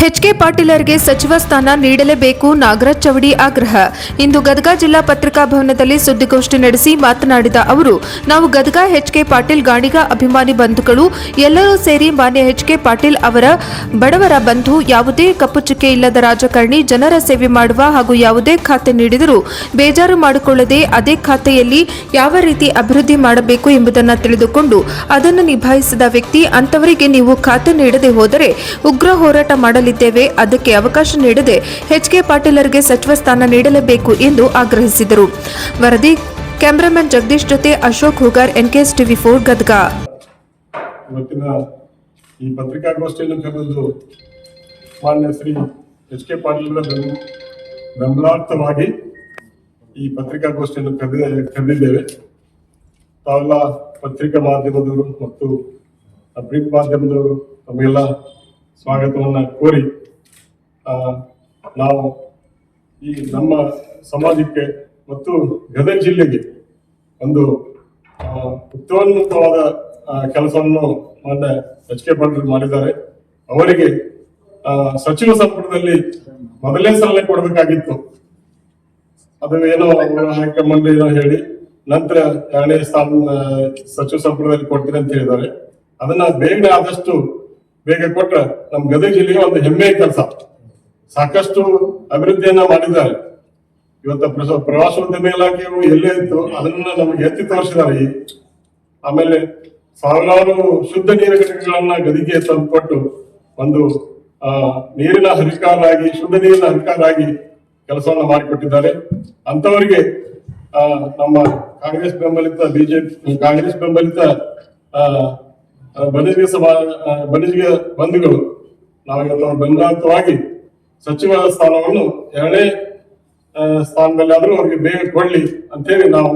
HK. ಪಾಟೀಲರಿಗೆ ಸಚಿವ ಸ್ಥಾನ ನೀಡಲೇಬೇಕು, ನಾಗರಾಜ್ ಚವಡಿ ಆಗ್ರಹ. ಇಂದು ಗದಗ ಜಿಲ್ಲಾ ಪತ್ರಿಕಾ ಭವನದಲ್ಲಿ ಸುದ್ದಿಗೋಷ್ಠಿ ನಡೆಸಿ ಮಾತನಾಡಿದ ಅವರು, ನಾವು ಗದಗ ಎಚ್.ಕೆ. ಪಾಟೀಲ್ ಗಾಣಿಗ ಅಭಿಮಾನಿ ಬಂಧುಗಳು ಎಲ್ಲರೂ ಸೇರಿ ಮಾನ್ಯ ಎಚ್.ಕೆ. ಪಾಟೀಲ್ ಅವರ ಬಡವರ ಬಂಧು, ಯಾವುದೇ ಕಪ್ಪು ಚುಕ್ಕೆ ಇಲ್ಲದ ರಾಜಕಾರಣಿ, ಜನರ ಸೇವೆ ಮಾಡುವ ಹಾಗೂ ಯಾವುದೇ ಖಾತೆ ನೀಡಿದರೂ ಬೇಜಾರು ಮಾಡಿಕೊಳ್ಳದೆ ಅದೇ ಖಾತೆಯಲ್ಲಿ ಯಾವ ರೀತಿ ಅಭಿವೃದ್ಧಿ ಮಾಡಬೇಕು ಎಂಬುದನ್ನು ತಿಳಿದುಕೊಂಡು ಅದನ್ನು ನಿಭಾಯಿಸಿದ ವ್ಯಕ್ತಿ. ಅಂತವರಿಗೆ ನೀವು ಖಾತೆ ನೀಡದೆ ಹೋದರೆ ಉಗ್ರ ಹೋರಾಟ ಮಾಡಲಿದ್ದೇವೆ. ಅದಕ್ಕೆ ಅವಕಾಶ ನೀಡದೆ ಎಚ್.ಕೆ. ಪಾಟೀಲರಿಗೆ ಸಚಿವ ಸ್ಥಾನ ನೀಡಲೇಬೇಕು ಎಂದು ಆಗ್ರಹಿಸಿದರು. ವರದಿ ಕ್ಯಾಮರಾಮನ್ ಜಗದೀಶ್ ಜೊತೆ ಅಶೋಕ್ ಹುಗಾರ್, ಎನ್ಕೆಎಸ್ ಟಿವಿ 4 ಗದಗ. ಇವತ್ತಿನ ಈ ಪತ್ರಿಕಾಗೋಷ್ಠಿಯನ್ನು ಕರೆದು ಮಾನ್ಯ ಶ್ರೀ ಎಚ್.ಕೆ. ಪಾಟೀಲರ ಬೆಂಬಲಾರ್ಥವಾಗಿ ಈ ಪತ್ರಿಕಾಗೋಷ್ಠಿಯನ್ನು ಕರೆದಿದ್ದೇವೆ. ತಾವೆಲ್ಲ ಪತ್ರಿಕಾ ಮಾಧ್ಯಮದವರು ಮತ್ತು ಪ್ರಿಂಟ್ ಮಾಧ್ಯಮದವರು ತಮಗೆಲ್ಲ ಸ್ವಾಗತವನ್ನ ಕೋರಿ, ನಾವು ಈ ನಮ್ಮ ಸಮಾಜಕ್ಕೆ ಮತ್ತು ಗದಗ ಜಿಲ್ಲೆಗೆ ಒಂದು ಉತ್ತಮವಾದ ಕೆಲಸವನ್ನು ಮಾನ್ಯ ಎಚ್.ಕೆ. ಪಾಟೀಲ್ ಮಾಡಿದ್ದಾರೆ. ಅವರಿಗೆ ಸಚಿವ ಸಂಪುಟದಲ್ಲಿ ಮೊದಲನೇ ಸಲ ಕೊಡಬೇಕಾಗಿತ್ತು. ಅದು ಏನೋ ಅವರ ಹೈಕಮಾಂಡ್ ಏನೋ ಹೇಳಿ ನಂತರ ಎರಡನೇ ಸ್ಥಾನ ಸಚಿವ ಸಂಪುಟದಲ್ಲಿ ಕೊಡ್ತೀನಿ ಅಂತ ಹೇಳಿದ್ದಾರೆ. ಅದನ್ನ ಬೇಗ ಆದಷ್ಟು ಬೇಗ ಕೊಟ್ರೆ ನಮ್ ಗದಗ ಜಿಲ್ಲೆಗೆ ಒಂದು ಹೆಮ್ಮೆಯ ಕೆಲಸ. ಸಾಕಷ್ಟು ಅಭಿವೃದ್ಧಿಯನ್ನ ಮಾಡಿದ್ದಾರೆ. ಇವತ್ತ ಪ್ರವಾಸೋದ್ಯಮ ಇಲಾಖೆಯು ಎಲ್ಲೇ ಇತ್ತು ಅದನ್ನ ನಮಗೆ ಎತ್ತಿ ತೋರಿಸಿದ್ದಾರೆ. ಆಮೇಲೆ ಸಾವಿರಾರು ಶುದ್ಧ ನೀರಿನ ಘಟಕಗಳನ್ನ ಗದಿಗೆ ತಂದುಕೊಟ್ಟು ಒಂದು ನೀರಿನ ಅಧಿಕಾರಾಗಿ, ಶುದ್ಧ ನೀರಿನ ಅಧಿಕಾರಾಗಿ ಕೆಲಸವನ್ನ ಮಾಡಿಕೊಟ್ಟಿದ್ದಾರೆ. ಅಂತವರಿಗೆ ನಮ್ಮ ಕಾಂಗ್ರೆಸ್ ಬೆಂಬಲಿತ ಬಣಿಜಿಗೆ ಬಂಧುಗಳು ನಾವು ಇವತ್ತು ಬೆಂಬಲಿತವಾಗಿ ಸಚಿವ ಸ್ಥಾನವನ್ನು ಎರಡನೇ ಸ್ಥಾನದಲ್ಲಿ ಆದ್ರೂ ಅವ್ರಿಗೆ ಬೇಗ ಕೊಡ್ಲಿ ಅಂತೇಳಿ ನಾವು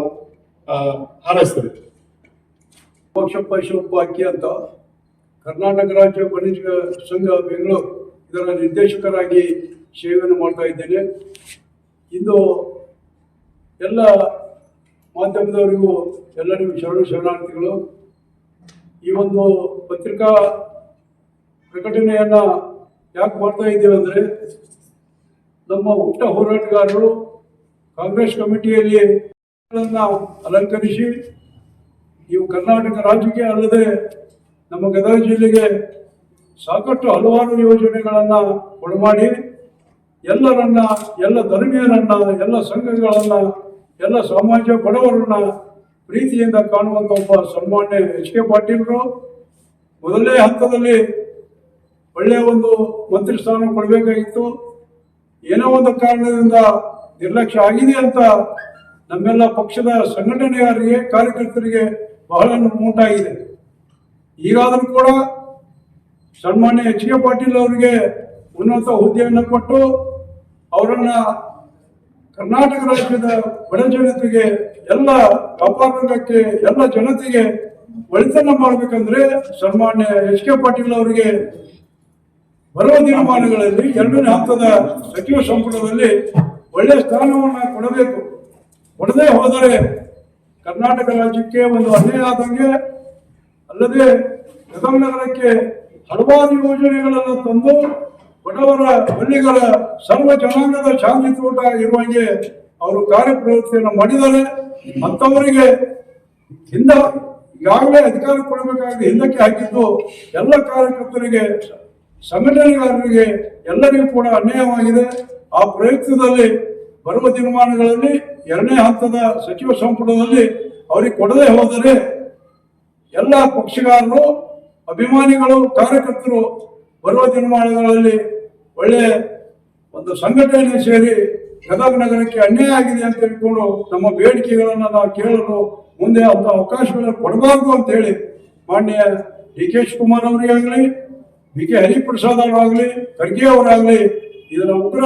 ಹಾರೈಸ್ತೇವೆ. ಶಿವಪ್ಪಾಕಿ ಅಂತ ಕರ್ನಾಟಕ ರಾಜ್ಯ ಬಣಿಜಿಗ ಸಂಘ ಬೆಂಗಳೂರು ಇದರ ನಿರ್ದೇಶಕರಾಗಿ ಸೇವೆಯನ್ನು ಮಾಡ್ತಾ ಇದ್ದೇನೆ. ಇಂದು ಎಲ್ಲ ಮಾಧ್ಯಮದವರಿಗೂ ಎಲ್ಲರಿಗೂ ಶರಣಾರ್ಥಿಗಳು. ಈ ಒಂದು ಪತ್ರಿಕಾ ಪ್ರಕಟಣೆಯನ್ನ ಯಾಕೆ ಮಾಡ್ತಾ ಇದ್ದೇವೆ ಅಂದ್ರೆ, ನಮ್ಮ ಹುಟ್ಟ ಹೋರಾಟಗಾರರು ಕಾಂಗ್ರೆಸ್ ಕಮಿಟಿಯಲ್ಲಿ ಅಲಂಕರಿಸಿ ಇವು ಕರ್ನಾಟಕ ರಾಜ್ಯಕ್ಕೆ ಅಲ್ಲದೆ ನಮ್ಮ ಗದಗ ಜಿಲ್ಲೆಗೆ ಸಾಕಷ್ಟು ಹಲವಾರು ಯೋಜನೆಗಳನ್ನ ಕೊಡಮಾಡಿ ಎಲ್ಲರನ್ನ, ಎಲ್ಲ ಧರ್ಮೀಯರನ್ನ, ಎಲ್ಲ ಸಂಘಗಳನ್ನ, ಎಲ್ಲ ಸಮಾಜ ಬಡವರನ್ನ ಪ್ರೀತಿಯಿಂದ ಕಾಣುವಂತ ಒಬ್ಬ ಸನ್ಮಾನ್ಯ ಎಚ್.ಕೆ. ಪಾಟೀಲರು ಮೊದಲನೇ ಹಂತದಲ್ಲಿ ಒಳ್ಳೆಯ ಒಂದು ಮಂತ್ರಿ ಸ್ಥಾನ ಕೊಡಬೇಕಾಗಿತ್ತು. ಏನೋ ಒಂದು ಕಾರಣದಿಂದ ನಿರ್ಲಕ್ಷ್ಯ ಆಗಿದೆ ಅಂತ ನಮ್ಮೆಲ್ಲ ಪಕ್ಷದ ಸಂಘಟನೆಯವರಿಗೆ, ಕಾರ್ಯಕರ್ತರಿಗೆ ಬಹಳ ಉಂಟಾಗಿದೆ. ಈಗಾದರೂ ಕೂಡ ಸನ್ಮಾನ್ಯ ಎಚ್.ಕೆ. ಪಾಟೀಲ್ ಅವರಿಗೆ ಉನ್ನತ ಹುದ್ದೆಯನ್ನು ಕೊಟ್ಟು ಅವರನ್ನ ಕರ್ನಾಟಕ ರಾಜ್ಯದ ಬಡ ಜನತೆಗೆ, ಎಲ್ಲ ವ್ಯಾಪಾರ ರಂಗಕ್ಕೆ, ಎಲ್ಲ ಜನತೆಗೆ ಒಳಿತನ್ನ ಮಾಡಬೇಕಂದ್ರೆ ಸನ್ಮಾನ್ಯ ಎಚ್.ಕೆ. ಪಾಟೀಲ್ ಅವರಿಗೆ ಬರುವ ದಿನಮಾನಗಳಲ್ಲಿ ಎರಡನೇ ಹಂತದ ಸಚಿವ ಸಂಪುಟದಲ್ಲಿ ಒಳ್ಳೆಯ ಸ್ಥಾನವನ್ನ ಕೊಡಬೇಕು. ಕೊಡದೆ ಹೋದರೆ ಕರ್ನಾಟಕ ರಾಜ್ಯಕ್ಕೆ ಒಂದು ಅನ್ಯಾಯ ಆದಂಗೆ, ಅಲ್ಲದೆ ಗದಗ ನಗರಕ್ಕೆ ಹಲವಾರು ಯೋಜನೆಗಳನ್ನು ತಂದು ಬಡವರ ಹಳ್ಳಿಗಳ ಸರ್ವ ಜನಾಂಗದ ಶಾಂತಿ ತೋಟ ಇರುವಂಗೆ ಅವರು ಕಾರ್ಯಪ್ರವೃತ್ತಿಯನ್ನು ಮಾಡಿದ್ದಾರೆ. ಅಂತವರಿಗೆ ಈಗಾಗಲೇ ಅಧಿಕಾರ ಕೊಡಬೇಕಾಗಿ ಹಿಂದಕ್ಕೆ ಹಾಕಿದ್ದು ಎಲ್ಲ ಕಾರ್ಯಕರ್ತರಿಗೆ, ಸಂಘಟನೆಗಾರರಿಗೆ ಎಲ್ಲರಿಗೂ ಕೂಡ ಅನ್ಯಾಯವಾಗಿದೆ. ಆ ಪ್ರಯುಕ್ತದಲ್ಲಿ ಬರುವ ದಿನಮಾನಗಳಲ್ಲಿ ಎರಡನೇ ಹಂತದ ಸಚಿವ ಸಂಪುಟದಲ್ಲಿ ಅವರಿಗೆ ಕೊಡದೆ ಹೋದರೆ ಎಲ್ಲ ಪಕ್ಷಗಾರರು, ಅಭಿಮಾನಿಗಳು, ಕಾರ್ಯಕರ್ತರು ಬರುವ ದಿನಮಾನಗಳಲ್ಲಿ ಒಳ್ಳೆಯ ಒಂದು ಸಂಘಟನೆ ಸೇರಿ ಗದಗ ನಗರಕ್ಕೆ ಅನ್ಯಾಯ ಆಗಿದೆ ಅಂತ ಹೇಳ್ಕೊಂಡು ನಮ್ಮ ಬೇಡಿಕೆಗಳನ್ನು ನಾವು ಕೇಳಲು ಮುಂದೆ ಅಂತ ಅವಕಾಶಗಳನ್ನು ಕೊಡಬಾರ್ದು ಅಂತ ಹೇಳಿ ಮಾನ್ಯ ಡಿ.ಕೆ. ಶಿವಕುಮಾರ್ ಅವರಿಗಾಗಲಿ, ಬಿ.ಕೆ. ಹರಿಪ್ರಸಾದ್ ಅವರಾಗಲಿ, ಖರ್ಗೆ ಅವರಾಗಲಿ ಇದರ ಉಗ್ರ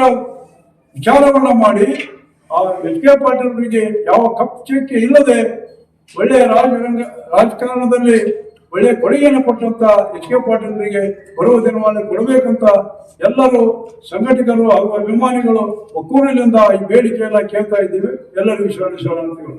ವಿಚಾರವನ್ನ ಮಾಡಿ ಆ ಎಚ್.ಕೆ. ಪಾಟೀಲರಿಗೆ ಯಾವ ಕಪ್ಪು ಇಲ್ಲದೆ ಒಳ್ಳೆಯ ರಾಜಕಾರಣದಲ್ಲಿ ಒಳ್ಳೆಯ ಕೊಡುಗೆಯನ್ನು ಕೊಟ್ಟಂತ ಎಚ್.ಕೆ. ಪಾಟೀಲರಿಗೆ ಬರುವ ದಿನವನ್ನು ಕೊಡಬೇಕಂತ ಎಲ್ಲರೂ ಸಂಘಟಕರು ಹಾಗೂ ಅಭಿಮಾನಿಗಳು ಒಕ್ಕೂರಿನಿಂದ ಈ ಬೇಡಿಕೆಯನ್ನ ಕೇಳ್ತಾ ಇದ್ದೀವಿ. ಎಲ್ಲರಿಗೂ ಶರಣಾರ್ಥಿಗಳು.